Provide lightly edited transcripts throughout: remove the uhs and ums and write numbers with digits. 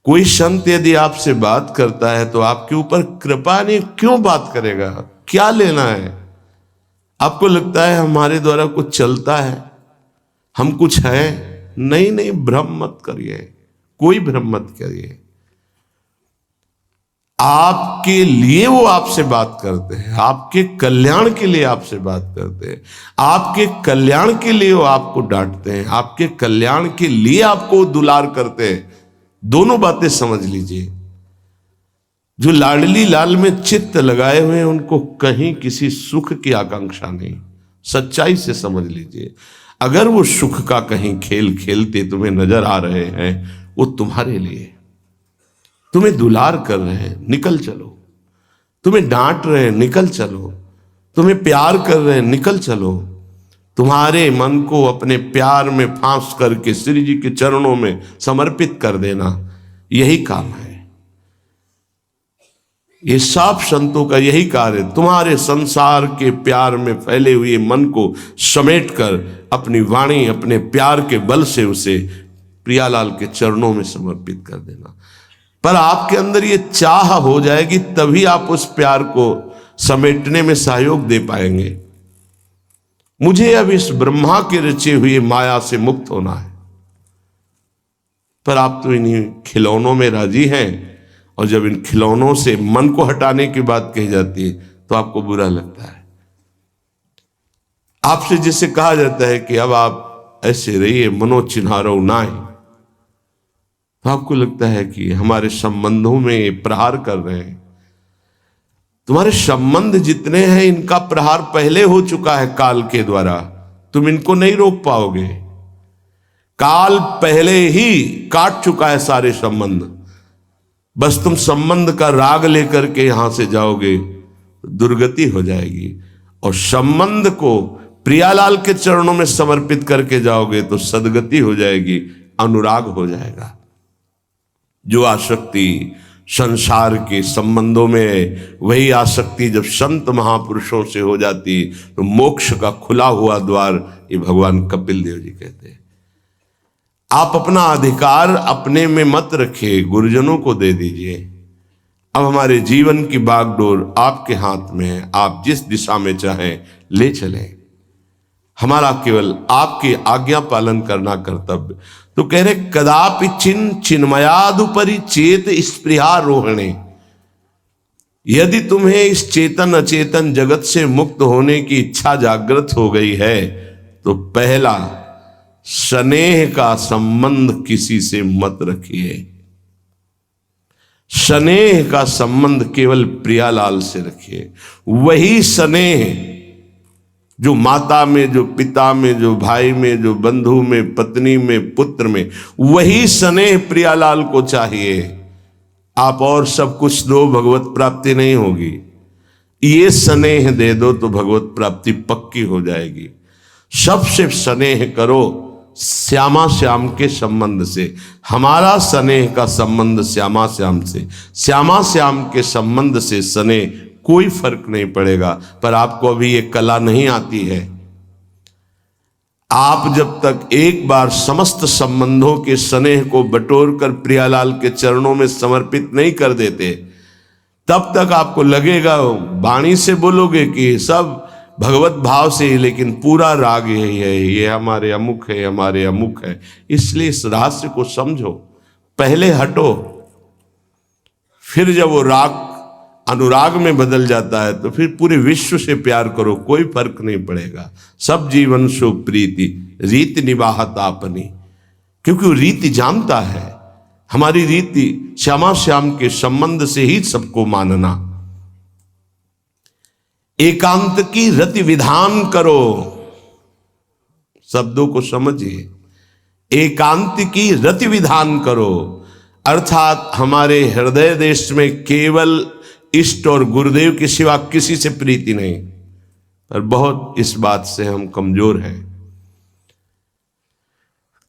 कोई संत यदि आपसे बात करता है तो आपके ऊपर कृपा नहीं, क्यों बात करेगा? क्या लेना है? आपको लगता है हमारे द्वारा कुछ चलता है, हम कुछ हैं? नहीं नहीं, भ्रम मत करिए, कोई भ्रम मत करिए। आपके लिए वो आपसे बात करते हैं, आपके कल्याण के लिए आपसे बात करते हैं, आपके कल्याण के लिए वो आपको डांटते हैं, आपके कल्याण के लिए आपको दुलार करते हैं। दोनों बातें समझ लीजिए। जो लाडली लाल में चित्त लगाए हुए हैं उनको कहीं किसी सुख की आकांक्षा नहीं। सच्चाई से समझ लीजिए, अगर वो सुख का कहीं खेल खेलते तुम्हें नजर आ रहे हैं, वो तुम्हारे लिए, तुम्हें दुलार कर रहे हैं, निकल चलो। तुम्हें डांट रहे हैं, निकल चलो। तुम्हें प्यार कर रहे हैं, निकल चलो। तुम्हारे मन को अपने प्यार में फांस करके श्री जी के चरणों में समर्पित कर देना, यही काम है। ये सब संतों का यही कार्य है। तुम्हारे संसार के प्यार में फैले हुए मन को समेटकर अपनी वाणी, अपने प्यार के बल से उसे प्रियालाल के चरणों में समर्पित कर देना। पर आपके अंदर ये चाह हो जाएगी, तभी आप उस प्यार को समेटने में सहयोग दे पाएंगे। मुझे अब इस ब्रह्मा के रचे हुए माया से मुक्त होना है, पर आप तो इन्हीं खिलौनों में राजी हैं, और जब इन खिलौनों से मन को हटाने की बात कही जाती है तो आपको बुरा लगता है। आपसे जिसे कहा जाता है कि अब आप ऐसे रहिए, मनो चिन्हारो नाय, तो आपको लगता है कि हमारे संबंधों में प्रहार कर रहे हैं। तुम्हारे संबंध जितने हैं इनका प्रहार पहले हो चुका है काल के द्वारा, तुम इनको नहीं रोक पाओगे। काल पहले ही काट चुका है सारे संबंध। बस तुम संबंध का राग लेकर के यहां से जाओगे, दुर्गति हो जाएगी। और संबंध को प्रियालाल के चरणों में समर्पित करके जाओगे तो सदगति हो जाएगी, अनुराग हो जाएगा। जो आसक्ति संसार के संबंधों में है, वही आसक्ति जब संत महापुरुषों से हो जाती तो मोक्ष का खुला हुआ द्वार, ये भगवान कपिल देव जी कहते हैं। आप अपना अधिकार अपने में मत रखिए, गुरुजनों को दे दीजिए। अब हमारे जीवन की बागडोर आपके हाथ में है, आप जिस दिशा में चाहें ले चलें। हमारा केवल आपकी आज्ञा पालन करना कर्तव्य। तो कह रहे कदापि चिन्मयादुपरि चेत स्पृहा रोहणे। यदि तुम्हें इस चेतन अचेतन जगत से मुक्त होने की इच्छा जागृत हो गई है तो पहला, स्नेह का संबंध किसी से मत रखिए। स्नेह का संबंध केवल प्रियालाल से रखिए। वही स्नेह जो माता में, जो पिता में, जो भाई में, जो बंधु में, पत्नी में, पुत्र में, वही स्नेह प्रियालाल को चाहिए। आप और सब कुछ दो, भगवत प्राप्ति नहीं होगी। ये स्नेह दे दो तो भगवत प्राप्ति पक्की हो जाएगी। सबसे स्नेह करो श्यामा श्याम के संबंध से। हमारा स्नेह का संबंध श्यामा श्याम से, श्यामा श्याम के संबंध से स्नेह कोई फर्क नहीं पड़ेगा। पर आपको अभी ये कला नहीं आती है। आप जब तक एक बार समस्त संबंधों के स्नेह को बटोर कर प्रियालाल के चरणों में समर्पित नहीं कर देते, तब तक आपको लगेगा, वाणी से बोलोगे कि सब भगवत भाव से ही, लेकिन पूरा राग यही है, ये हमारे अमुक है, हमारे अमुक है। इसलिए इस रहस्य को समझो, पहले हटो, फिर जब वो राग अनुराग में बदल जाता है तो फिर पूरे विश्व से प्यार करो, कोई फर्क नहीं पड़ेगा। सब जीवन सो प्रीति रीति निवाहत आपनी, क्योंकि वो रीति जानता है। हमारी रीति श्यामा श्याम के संबंध से ही सबको मानना। एकांत की रति विधान करो, शब्दों को समझिए। एकांत की रति विधान करो, अर्थात हमारे हृदय देश में केवल इष्ट और गुरुदेव के सिवा किसी से प्रीति नहीं। पर बहुत इस बात से हम कमजोर हैं।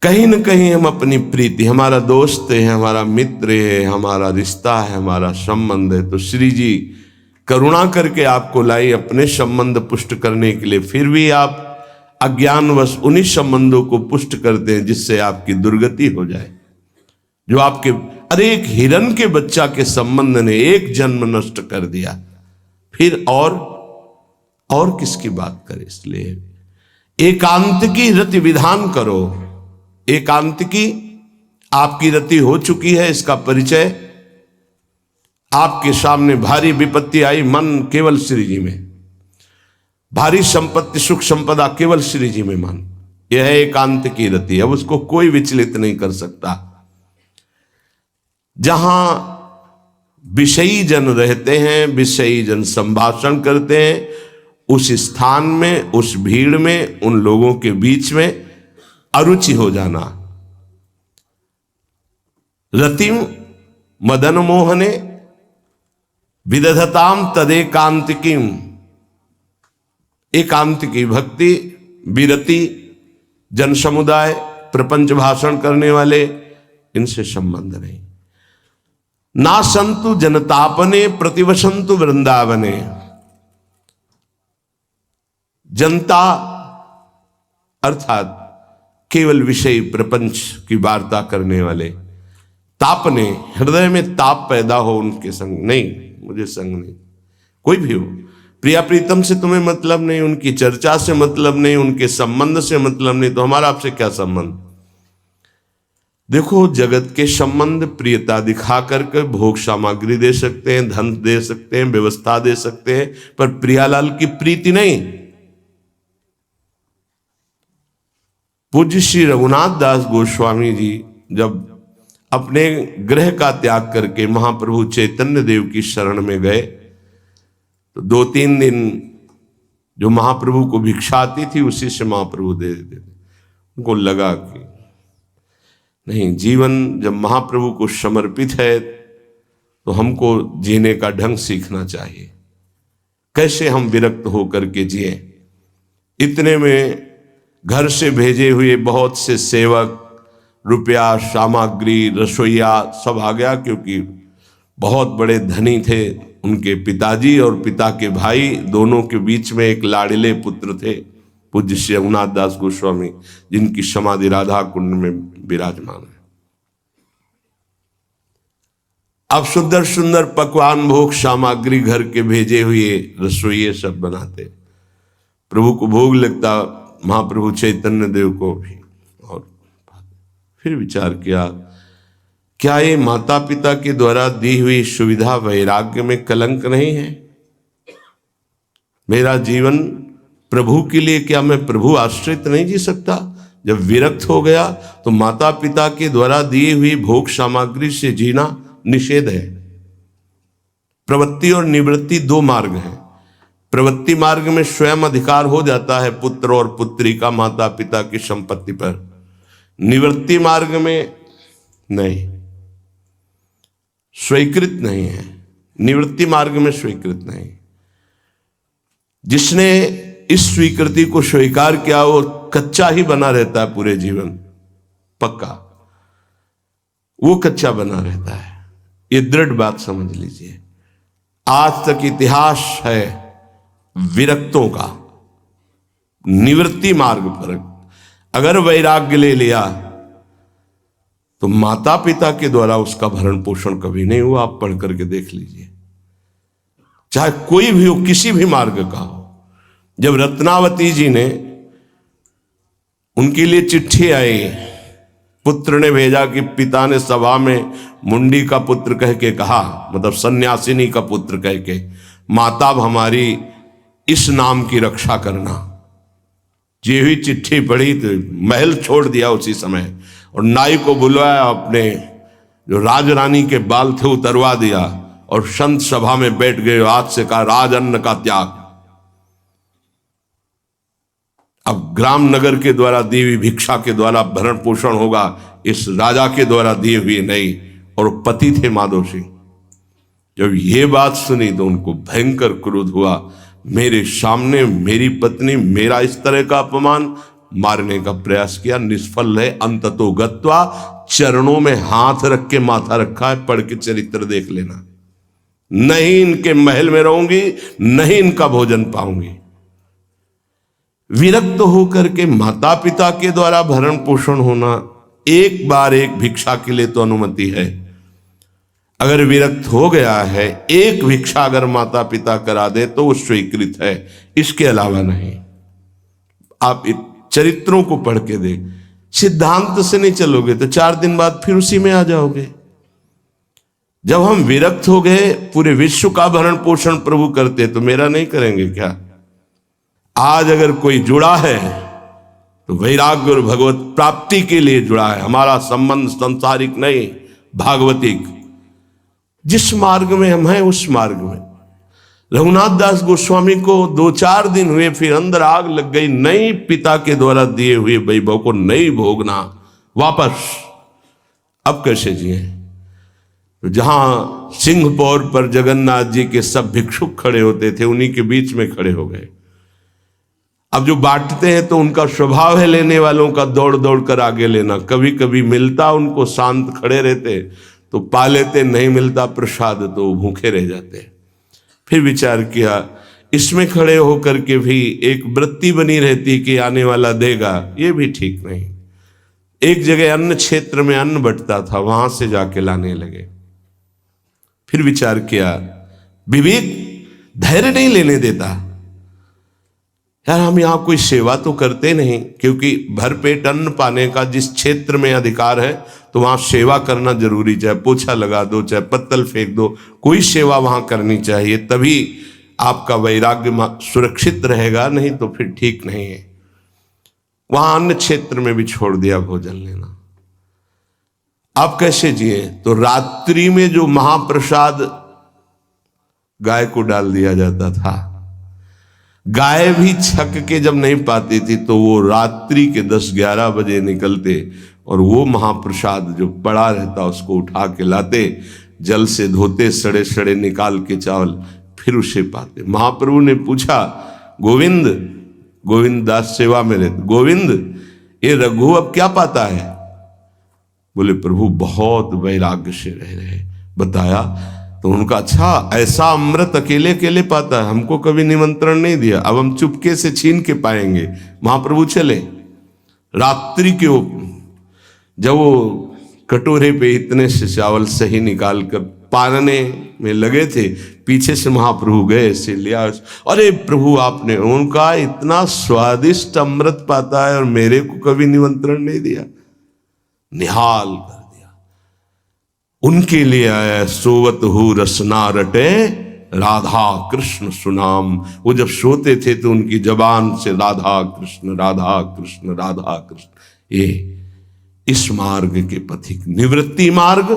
कहीं न कहीं हम अपनी प्रीति, हमारा दोस्त है, हमारा मित्र है, हमारा रिश्ता है, हमारा संबंध है, तो श्री जी करुणा करके आपको लाई अपने संबंध पुष्ट करने के लिए। फिर भी आप अज्ञानवश उन्हीं संबंधों को पुष्ट करते हैं जिससे आपकी दुर्गति हो जाए। जो आपके अरे एक हिरन के बच्चा के संबंध ने एक जन्म नष्ट कर दिया, फिर और किसकी बात करे। इसलिए एकांत की रति विधान करो। एकांत की आपकी रति हो चुकी है, इसका परिचय आपके सामने भारी विपत्ति आई, मन केवल श्री जी में, भारी संपत्ति सुख संपदा केवल श्री जी में मन, यह है एकांत की रति। अब उसको कोई विचलित नहीं कर सकता। जहां विषयी जन रहते हैं, विषयी जन संभाषण करते हैं, उस स्थान में, उस भीड़ में, उन लोगों के बीच में अरुचि हो जाना। रतिम मदन मोहने विदधताम तदेकांतिकीम। एकांत की भक्ति, विरति, जन समुदाय, प्रपंच भाषण करने वाले, इनसे संबंध नहीं। ना संतु जनतापने प्रतिवसंतु वृंदावने। जनता अर्थात केवल विषय प्रपंच की वार्ता करने वाले, तापने, हृदय में ताप पैदा हो उनके संग नहीं, मुझे संग नहीं। कोई भी हो, प्रिया प्रीतम से तुम्हें मतलब नहीं, उनकी चर्चा से मतलब नहीं, उनके संबंध से मतलब नहीं, तो हमारा आपसे क्या संबंध। देखो, जगत के संबंध प्रियता दिखा करके भोग सामग्री दे सकते हैं, धन दे सकते हैं, व्यवस्था दे सकते हैं, पर प्रियालाल की प्रीति नहीं। पूज्य श्री रघुनाथ दास गोस्वामी जी जब अपने गृह का त्याग करके महाप्रभु चैतन्य देव की शरण में गए, तो 2-3 दिन जो महाप्रभु को भिक्षा आती थी उसी से महाप्रभु दे देते थे। उनको लगा कि नहीं, जीवन जब महाप्रभु को समर्पित है तो हमको जीने का ढंग सीखना चाहिए, कैसे हम विरक्त होकर के जिए। इतने में घर से भेजे हुए बहुत से सेवक, रुपया, सामग्री, रसोईया सब आ गया, क्योंकि बहुत बड़े धनी थे उनके पिताजी, और पिता के भाई दोनों के बीच में एक लाड़िले पुत्र थे पूज्य श्री रघुनाथ दास गोस्वामी, जिनकी समाधि राधा कुंड में विराजमान है। अब सुंदर सुंदर पकवान, भोग सामग्री घर के भेजे हुए रसोइये सब बनाते, प्रभु को भोग लगता, महाप्रभु चैतन्य देव को भी। और फिर विचार किया, क्या ये माता पिता के द्वारा दी हुई सुविधा वैराग्य में कलंक नहीं है? मेरा जीवन प्रभु के लिए, क्या मैं प्रभु आश्रित नहीं जी सकता? जब विरक्त हो गया तो माता पिता के द्वारा दी हुई भोग सामग्री से जीना निषेध है। प्रवृत्ति और निवृत्ति 2 मार्ग हैं। प्रवृत्ति मार्ग में स्वयं अधिकार हो जाता है पुत्र और पुत्री का माता पिता की संपत्ति पर, निवृत्ति मार्ग में नहीं, स्वीकृत नहीं है। निवृत्ति मार्ग में स्वीकृत नहीं। जिसने इस स्वीकृति को स्वीकार किया वो कच्चा ही बना रहता है पूरे जीवन, पक्का वो कच्चा बना रहता है। ये दृढ़ बात समझ लीजिए। आज तक इतिहास है विरक्तों का। निवृत्ति मार्ग पर अगर वैराग्य ले लिया तो माता पिता के द्वारा उसका भरण पोषण कभी नहीं हुआ। आप पढ़ करके देख लीजिए, चाहे कोई भी हो, किसी भी मार्ग का हो। जब रत्नावती जी ने, उनके लिए चिट्ठी आई, पुत्र ने भेजा कि पिता ने सभा में मुंडी का पुत्र कह के कहा, मतलब सन्यासिनी का पुत्र कह के, माता हमारी इस नाम की रक्षा करना। ये हुई चिट्ठी पढ़ी तो महल छोड़ दिया उसी समय, और नाई को बुलवाया, अपने जो राजरानी के बाल थे उतरवा दिया, और संत सभा में बैठ गए। आज से कहा राजअन्न का त्याग। अब ग्राम नगर के द्वारा दी हुई भिक्षा के द्वारा भरण पोषण होगा, इस राजा के द्वारा दिए हुए नहीं। और पति थे माधव सिंह। जब ये बात सुनी तो उनको भयंकर क्रोध हुआ। मेरे सामने मेरी पत्नी, मेरा इस तरह का अपमान, मारने का प्रयास किया, निष्फल है। अंततो गत्वा, चरणों में हाथ रख के माथा रखा है, पढ़ के चरित्र देख लेना। नहीं इनके महल में रहूंगी, नहीं इनका भोजन पाऊंगी। विरक्त होकर के माता पिता के द्वारा भरण पोषण होना, एक बार एक भिक्षा के लिए तो अनुमति है, अगर विरक्त हो गया है, एक भिक्षा अगर माता पिता करा दे तो वो स्वीकृत है, इसके अलावा नहीं। आप चरित्रों को पढ़ के देख, सिद्धांत से नहीं चलोगे तो 4 दिन बाद फिर उसी में आ जाओगे। जब हम विरक्त हो गए, पूरे विश्व का भरण पोषण प्रभु करते, तो मेरा नहीं करेंगे क्या? आज अगर कोई जुड़ा है तो वैराग्य और भगवत प्राप्ति के लिए जुड़ा है। हमारा संबंध संसारिक नहीं, भागवतिक। जिस मार्ग में हम हैं उस मार्ग में। रघुनाथ दास गोस्वामी को 2-4 दिन हुए, फिर अंदर आग लग गई। नहीं, पिता के द्वारा दिए हुए वैभव को नहीं भोगना, वापस। अब कैसे जिए? तो जहां सिंहपौर पर जगन्नाथ जी के सब भिक्षुक खड़े होते थे, उन्हीं के बीच में खड़े हो गए। अब जो बांटते हैं तो उनका स्वभाव है लेने वालों का दौड़ दौड़ कर आगे लेना। कभी कभी मिलता, उनको शांत खड़े रहते तो पा लेते, नहीं मिलता प्रसाद तो भूखे रह जाते। फिर विचार किया, इसमें खड़े होकर के भी एक वृत्ति बनी रहती कि आने वाला देगा, ये भी ठीक नहीं। एक जगह अन्न क्षेत्र में अन्न बंटता था, वहां से जाके लाने लगे। फिर विचार किया, विवेक धैर्य नहीं लेने देता। यार, हम यहां कोई सेवा तो करते नहीं, क्योंकि भरपेट अन्न पाने का जिस क्षेत्र में अधिकार है तो वहां सेवा करना जरूरी। चाहे पोछा लगा दो, चाहे पत्तल फेंक दो, कोई सेवा वहां करनी चाहिए, तभी आपका वैराग्य सुरक्षित रहेगा, नहीं तो फिर ठीक नहीं है। वहां अन्य क्षेत्र में भी छोड़ दिया भोजन लेना। आप कैसे जिए? तो रात्रि में जो महाप्रसाद गाय को डाल दिया जाता था, गाय भी छक के जब नहीं पाती थी तो वो रात्रि के 10-11 बजे निकलते और वो महाप्रसाद जो पड़ा रहता उसको उठा के लाते, जल से धोते, सड़े सड़े निकाल के चावल, फिर उसे पाते। महाप्रभु ने पूछा, गोविंद, गोविंद दास सेवा में रहते, गोविंद ये रघु अब क्या पाता है? बोले, प्रभु बहुत वैराग्य से रह रहे। बताया तो उनका, अच्छा ऐसा अमृत अकेले अकेले पाता है, हमको कभी निमंत्रण नहीं दिया, अब हम चुपके से छीन के पाएंगे। महाप्रभु चले रात्रि के, जब वो कटोरे पे इतने से चावल सही निकाल कर पारने में लगे थे, पीछे से महाप्रभु गए, से लिया। अरे प्रभु, आपने, उनका इतना स्वादिष्ट अमृत पाता है और मेरे को कभी निमंत्रण नहीं दिया, निहाल कर दिया। उनके लिए आया, सोवत हु रसना रटे राधा कृष्ण सुनाम। वो जब सोते थे तो उनकी जबान से राधा कृष्ण राधा कृष्ण राधा कृष्ण। ये इस मार्ग के पथिक। निवृत्ति मार्ग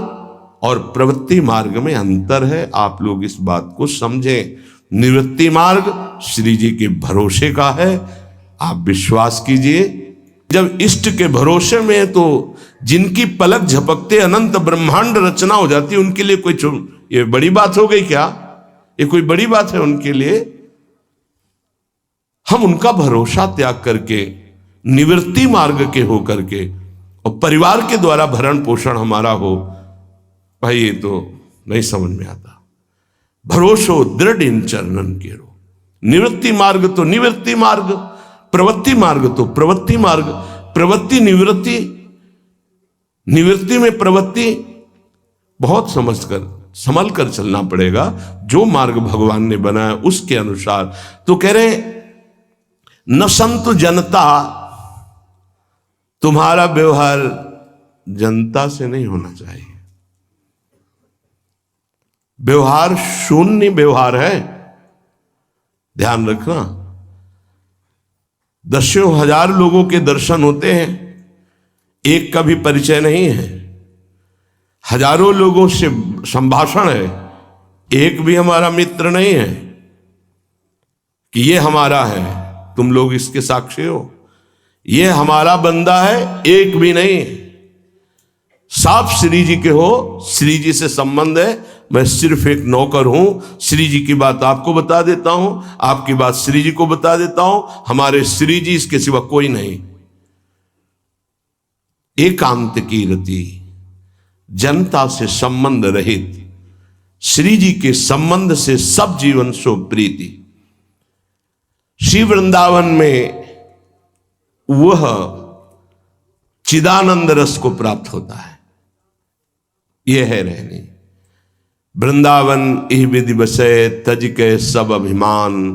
और प्रवृत्ति मार्ग में अंतर है, आप लोग इस बात को समझें। निवृत्ति मार्ग श्री जी के भरोसे का है, आप विश्वास कीजिए। जब इष्ट के भरोसे में है तो जिनकी पलक झपकते अनंत ब्रह्मांड रचना हो जाती है, उनके लिए कोई ये बड़ी बात हो गई क्या? ये कोई बड़ी बात है उनके लिए? हम उनका भरोसा त्याग करके निवृत्ति मार्ग के हो करके और परिवार के द्वारा भरण पोषण हमारा हो, भाई ये तो नहीं समझ में आता। भरोसो दृढ़ इन चरणन केरो। निवृत्ति मार्ग तो निवृत्ति मार्ग, प्रवृत्ति मार्ग तो प्रवृत्ति मार्ग। प्रवृत्ति निवृत्ति, निवृत्ति में प्रवृत्ति, बहुत समझकर संभल कर चलना पड़ेगा। जो मार्ग भगवान ने बनाया उसके अनुसार। तो कह रहे न संत जनता, तुम्हारा व्यवहार जनता से नहीं होना चाहिए। व्यवहार शून्य व्यवहार है, ध्यान रखना। दसियों हजार लोगों के दर्शन होते हैं, एक का भी परिचय नहीं है। हजारों लोगों से संभाषण है, एक भी हमारा मित्र नहीं है कि ये हमारा है, तुम लोग इसके साक्षी हो। ये हमारा बंदा है, एक भी नहीं। साफ श्री जी के हो, श्री जी से संबंध है, मैं सिर्फ एक नौकर हूं। श्री जी की बात आपको बता देता हूं, आपकी बात श्री जी को बता देता हूं। हमारे श्री जी, इसके सिवा कोई नहीं। एकांत की रति, जनता से संबंध रहित, श्री जी के संबंध से सब जीवन सो प्रीति। श्री वृंदावन में वह चिदानंद रस को प्राप्त होता है। यह है रहनी। वृंदावन इह विधि बसे तज के सब अभिमान,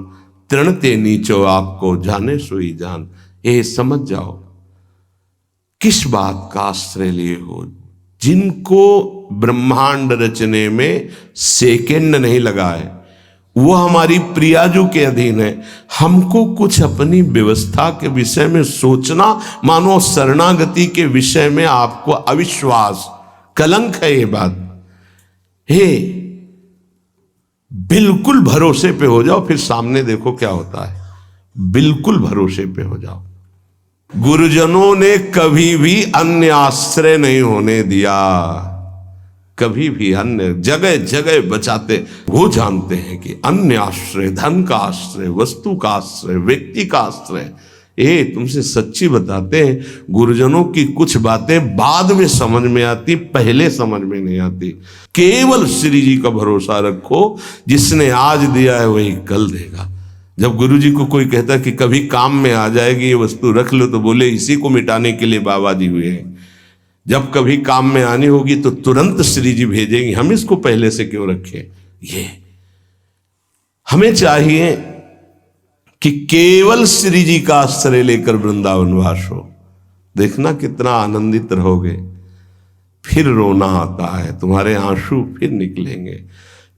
तृणते नीचो आपको जाने सोई जान। ये समझ जाओ किस बात का आश्रय लिए हो। जिनको ब्रह्मांड रचने में सेकेंड नहीं लगा है, वो हमारी प्रियाजू के अधीन है। हमको कुछ अपनी व्यवस्था के विषय में सोचना, मानो शरणागति के विषय में आपको अविश्वास, कलंक है ये बात। हे, बिल्कुल भरोसे पे हो जाओ, फिर सामने देखो क्या होता है। बिल्कुल भरोसे पे हो जाओ। गुरुजनों ने कभी भी अन्य आश्रय नहीं होने दिया, कभी भी अन्य जगह जगह बचाते। वो जानते हैं कि अन्य आश्रय, धन का आश्रय, वस्तु का आश्रय, व्यक्ति का आश्रय, ये तुमसे सच्ची बताते हैं, गुरुजनों की कुछ बातें बाद में समझ में आती, पहले समझ में नहीं आती। केवल श्री जी का भरोसा रखो, जिसने आज दिया है वही कल देगा। जब गुरु जी को कोई कहता कि कभी काम में आ जाएगी ये वस्तु, रख लो, तो बोले इसी को मिटाने के लिए बाबा जी हुए हैं। जब कभी काम में आनी होगी तो तुरंत श्री जी भेजेंगे, हम इसको पहले से क्यों रखें। ये हमें चाहिए कि केवल श्री जी का आश्रय लेकर वृंदावन वास हो। देखना कितना आनंदित रहोगे। फिर रोना आता है, तुम्हारे आंसू फिर निकलेंगे।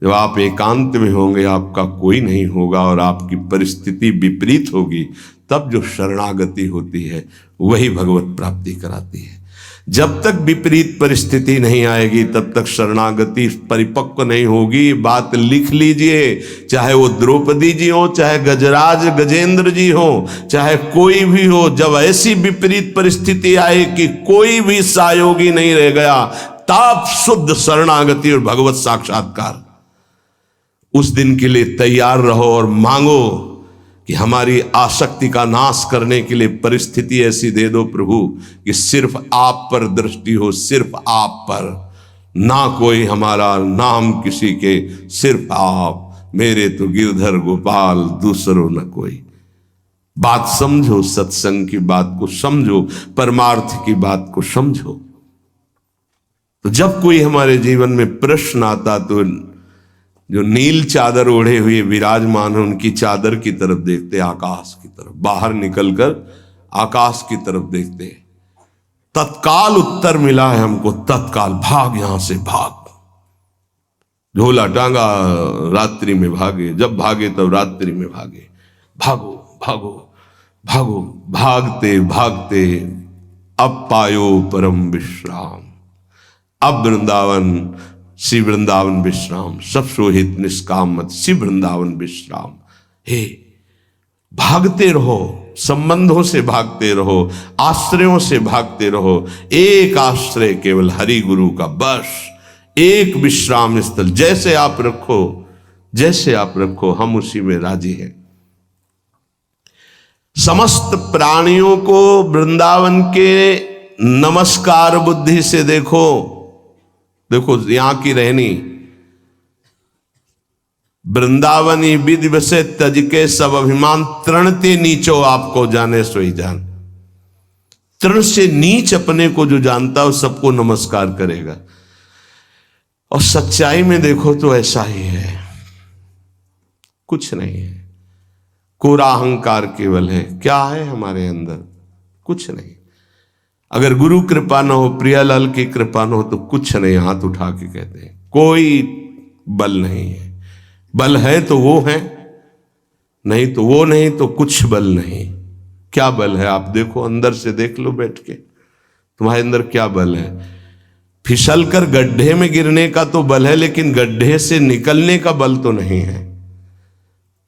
जब आप एकांत में होंगे, आपका कोई नहीं होगा और आपकी परिस्थिति विपरीत होगी, तब जो शरणागति होती है वही भगवत प्राप्ति कराती है। जब तक विपरीत परिस्थिति नहीं आएगी तब तक शरणागति परिपक्व नहीं होगी। बात लिख लीजिए, चाहे वो द्रौपदी जी हो, चाहे गजराज गजेंद्र जी हो, चाहे कोई भी हो, जब ऐसी विपरीत परिस्थिति आए कि कोई भी सहयोगी नहीं रह गया, तब शुद्ध शरणागति और भगवत साक्षात्कार। उस दिन के लिए तैयार रहो और मांगो कि हमारी आसक्ति का नाश करने के लिए परिस्थिति ऐसी दे दो प्रभु कि सिर्फ आप पर दृष्टि हो, सिर्फ आप पर, ना कोई हमारा, ना हम किसी के, सिर्फ आप। मेरे तो गिरधर गोपाल, दूसरों न कोई। बात समझो, सत्संग की बात को समझो, परमार्थ की बात को समझो। तो जब कोई हमारे जीवन में प्रश्न आता तो जो नील चादर ओढ़े हुए विराजमान है, उनकी चादर की तरफ देखते, आकाश की तरफ, बाहर निकलकर आकाश की तरफ देखते। तत्काल उत्तर मिला है हमको, तत्काल भाग, यहां से भाग। झोला टांगा, रात्रि में भागे, जब भागे तब रात्रि में भागे। भागो भागो भागो, भागते भागते अब पायो परम विश्राम। अब वृंदावन, श्री वृंदावन विश्राम, सब सोहित निष्काम मत, श्री वृंदावन विश्राम। हे, भागते रहो, संबंधों से भागते रहो, आश्रयों से भागते रहो। एक आश्रय केवल हरि गुरु का, बस एक विश्राम स्थल। जैसे आप रखो, जैसे आप रखो, हम उसी में राजी हैं। समस्त प्राणियों को वृंदावन के नमस्कार बुद्धि से देखो। देखो यहां की रहनी, वृंदावनी विधि बसे तज के सब अभिमान, तृणते नीचो आपको जाने सोई जान। तृण से नीच अपने को जो जानता है, सबको नमस्कार करेगा। और सच्चाई में देखो तो ऐसा ही है, कुछ नहीं है। कोरा अहंकार केवल है। क्या है हमारे अंदर? कुछ नहीं। अगर गुरु कृपा न हो, प्रियालाल की कृपा न हो, तो कुछ नहीं। हाथ उठा के कहते हैं कोई बल नहीं है। बल है तो वो है, नहीं तो वो नहीं, तो कुछ बल नहीं। क्या बल है? आप देखो, अंदर से देख लो बैठ के, तुम्हारे अंदर क्या बल है। फिसल कर गड्ढे में गिरने का तो बल है, लेकिन गड्ढे से निकलने का बल तो नहीं है।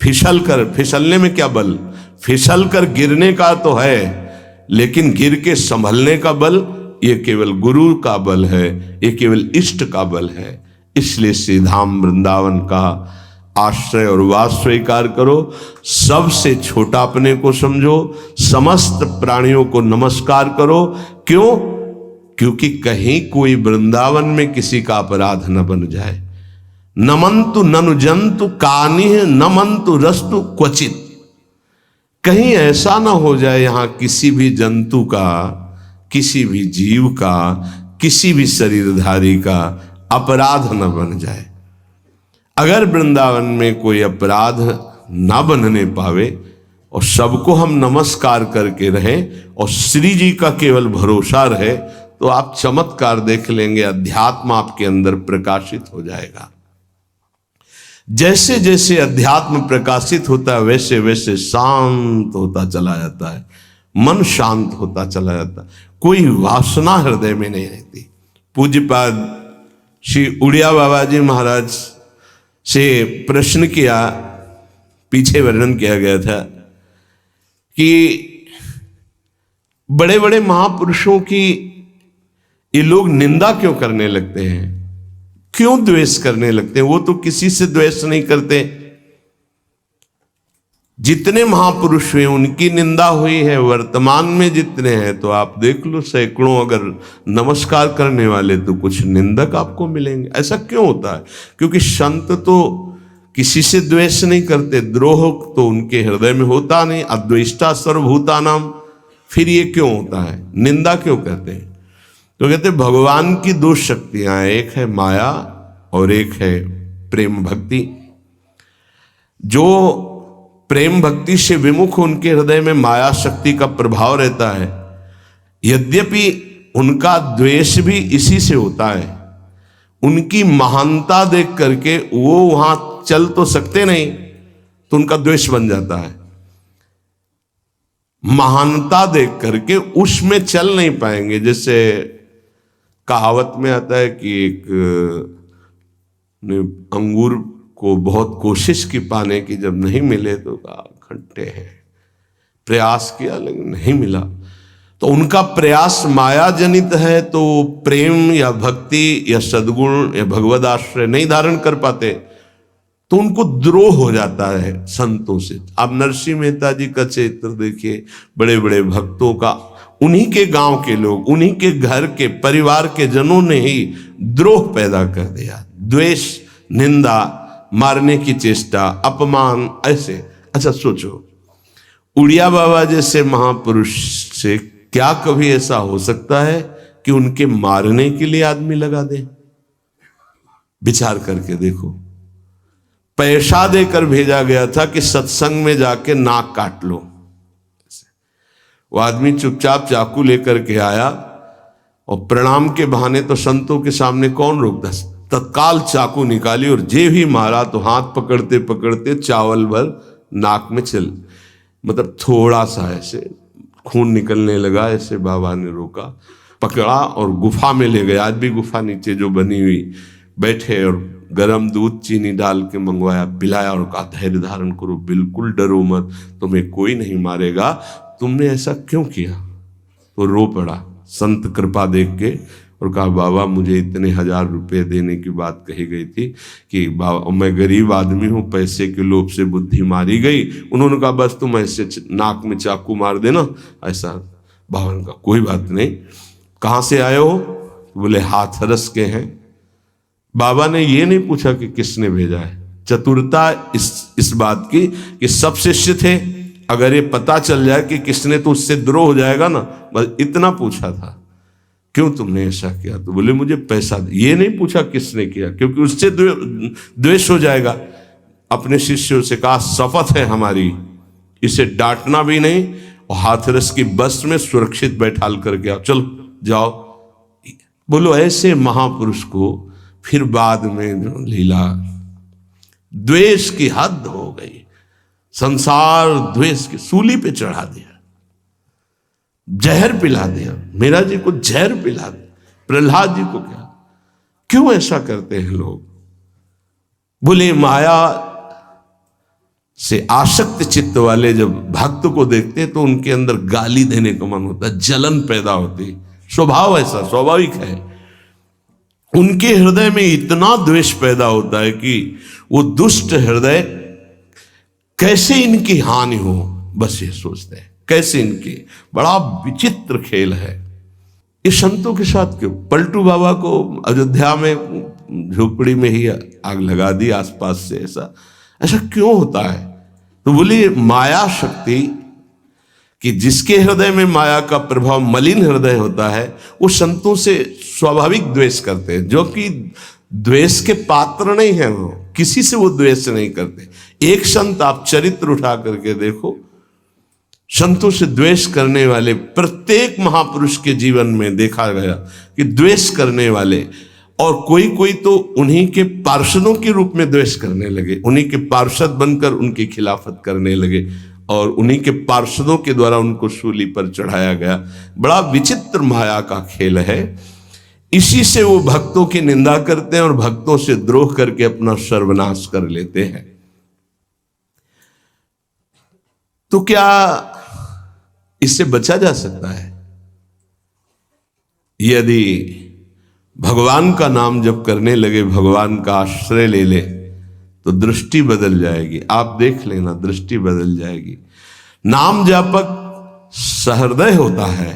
फिसलने में क्या बल? फिसल कर गिरने का तो है, लेकिन गिर के संभलने का बल, ये केवल गुरु का बल है, ये केवल इष्ट का बल है। इसलिए श्री धाम वृंदावन का आश्रय और वास स्वीकार करो। सबसे छोटा अपने को समझो, समस्त प्राणियों को नमस्कार करो। क्यों? क्योंकि कहीं कोई वृंदावन में किसी का अपराध न बन जाए। नमंतु ननु जंतु कानिह नमंतु रस्तु क्वचित। कहीं ऐसा ना हो जाए यहां किसी भी जंतु का, किसी भी जीव का, किसी भी शरीरधारी का अपराध न बन जाए। अगर वृंदावन में कोई अपराध ना बनने पावे और सबको हम नमस्कार करके रहें और श्री जी का केवल भरोसा रहे, तो आप चमत्कार देख लेंगे, अध्यात्म आपके अंदर प्रकाशित हो जाएगा। जैसे जैसे अध्यात्म प्रकाशित होता है वैसे वैसे शांत होता चला जाता है, मन शांत होता चला जाता है, कोई वासना हृदय में नहीं रहती। पूज्यपाद श्री उड़िया बाबा जी महाराज से प्रश्न किया, पीछे वर्णन किया गया था कि बड़े बड़े महापुरुषों की ये लोग निंदा क्यों करने लगते हैं, क्यों द्वेष करने लगते हैं? वो तो किसी से द्वेष नहीं करते। जितने महापुरुष हुए उनकी निंदा हुई है, वर्तमान में जितने हैं तो आप देख लो सैकड़ों अगर नमस्कार करने वाले तो कुछ निंदक आपको मिलेंगे। ऐसा क्यों होता है? क्योंकि संत तो किसी से द्वेष नहीं करते, द्रोह तो उनके हृदय में होता नहीं, अद्वेष्टा सर्वभूतानाम। फिर ये क्यों होता है, निंदा क्यों करते हैं? तो कहते भगवान की दो शक्तियां, एक है माया और एक है प्रेम भक्ति। जो प्रेम भक्ति से विमुख उनके हृदय में माया शक्ति का प्रभाव रहता है, यद्यपि उनका द्वेष भी इसी से होता है। उनकी महानता देख करके वो वहां चल तो सकते नहीं, तो उनका द्वेष बन जाता है। महानता देख करके उसमें चल नहीं पाएंगे। जैसे कहावत में आता है कि एक अंगूर को बहुत कोशिश की पाने की, जब नहीं मिले तो कहा खट्टे हैं, प्रयास किया लेकिन नहीं मिला। तो उनका प्रयास माया जनित है, तो प्रेम या भक्ति या सद्गुण या भगवद आश्रय नहीं धारण कर पाते, तो उनको द्रोह हो जाता है संतों से। आप नरसिंह मेहता जी का चरित्र देखिए, बड़े बड़े भक्तों का, उन्हीं के गांव के लोग, उन्हीं के घर के परिवार के जनों ने ही द्रोह पैदा कर दिया। द्वेष, निंदा, मारने की चेष्टा, अपमान, ऐसे। अच्छा सोचो, उड़िया बाबा जैसे महापुरुष से क्या कभी ऐसा हो सकता है कि उनके मारने के लिए आदमी लगा दे? विचार करके देखो। पैसा देकर भेजा गया था कि सत्संग में जाके नाक काट लो। वो आदमी चुपचाप चाकू लेकर के आया और प्रणाम के बहाने तो संतों के सामने कौन रोकता, तत्काल चाकू निकाली और जे भी मारा तो हाथ पकड़ते पकड़ते चावल भर नाक में चल, मतलब थोड़ा सा ऐसे खून निकलने लगा। ऐसे बाबा ने रोका, पकड़ा और गुफा में ले गए। आज भी गुफा नीचे जो बनी हुई, बैठे और गरम दूध चीनी डाल के मंगवाया, पिलाया और कहा धैर्य धारण करो, बिल्कुल डरो मत, तुम्हें कोई नहीं मारेगा, तुमने ऐसा क्यों किया? तो रो पड़ा संत कृपा देख के और कहा बाबा मुझे इतने 1000 रुपये देने की बात कही गई थी कि बाबा मैं गरीब आदमी हूँ, पैसे के लोभ से बुद्धि मारी गई। उन्होंने कहा बस तुम ऐसे नाक में चाकू मार देना। ऐसा बाबा ने कहा कोई बात नहीं, कहाँ से आए हो? बोले हाथरस के हैं। बाबा ने ये नहीं पूछा कि किसने भेजा है। चतुरता इस बात की कि सब शिष्य थे, अगर ये पता चल जाए कि किसने तो उससे द्रोह हो जाएगा ना, बस इतना पूछा था क्यों तुमने ऐसा किया? तो बोले मुझे पैसा दे। ये नहीं पूछा किसने किया, क्योंकि उससे द्वेष हो जाएगा। अपने शिष्यों से कहा शपथ है हमारी, इसे डांटना भी नहीं और हाथरस की बस में सुरक्षित बैठाल करके आओ, चलो जाओ। बोलो ऐसे महापुरुष को फिर बाद में जो लीला, द्वेष की हद हो गई, संसार द्वेष की सूली पे चढ़ा दिया, जहर पिला दिया। मीरा जी को जहर पिला दिया, प्रहलाद जी को क्या? क्यों ऐसा करते हैं लोग? बोले माया से आसक्त चित्त वाले जब भक्त को देखते हैं तो उनके अंदर गाली देने का मन होता है, जलन पैदा होती, स्वभाव ऐसा स्वाभाविक है। उनके हृदय में इतना द्वेष पैदा होता है कि वो दुष्ट हृदय कैसे इनकी हानि हो, बस ये सोचते हैं कैसे इनकी। बड़ा विचित्र खेल है। ये संतों के साथ क्यों? पलटू बाबा को अयोध्या में झोपड़ी में ही आग लगा दी आसपास से, ऐसा क्यों होता है? तो बोली माया शक्ति कि जिसके हृदय में माया का प्रभाव, मलिन हृदय होता है, वो संतों से स्वाभाविक द्वेष करते हैं। जो कि द्वेष के पात्र नहीं है, वो किसी से वो द्वेष नहीं करते। एक संत आप चरित्र उठा करके देखो, संतों से द्वेष करने वाले प्रत्येक महापुरुष के जीवन में देखा गया कि द्वेष करने वाले, और कोई कोई तो उन्हीं के पार्षदों के रूप में द्वेष करने लगे, उन्हीं के पार्षद बनकर उनकी खिलाफत करने लगे और उन्हीं के पार्षदों के द्वारा उनको सूली पर चढ़ाया गया। बड़ा विचित्र माया का खेल है। इसी से वो भक्तों की निंदा करते हैं और भक्तों से द्रोह करके अपना सर्वनाश कर लेते हैं। तो क्या इससे बचा जा सकता है? यदि भगवान का नाम जप करने लगे, भगवान का आश्रय ले ले, तो दृष्टि बदल जाएगी। आप देख लेना, दृष्टि बदल जाएगी। नाम जापक सहृदय होता है,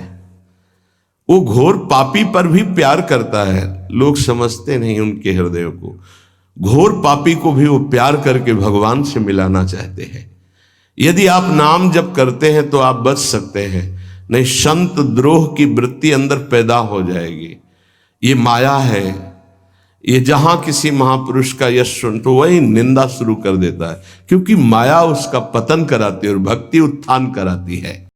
वो घोर पापी पर भी प्यार करता है। लोग समझते नहीं उनके हृदय को। घोर पापी को भी वो प्यार करके भगवान से मिलाना चाहते हैं। यदि आप नाम जप करते हैं तो आप बच सकते हैं, नहीं संत द्रोह की वृत्ति अंदर पैदा हो जाएगी। ये माया है। ये जहां किसी महापुरुष का यश सुन तो वही निंदा शुरू कर देता है, क्योंकि माया उसका पतन कराती है और भक्ति उत्थान कराती है।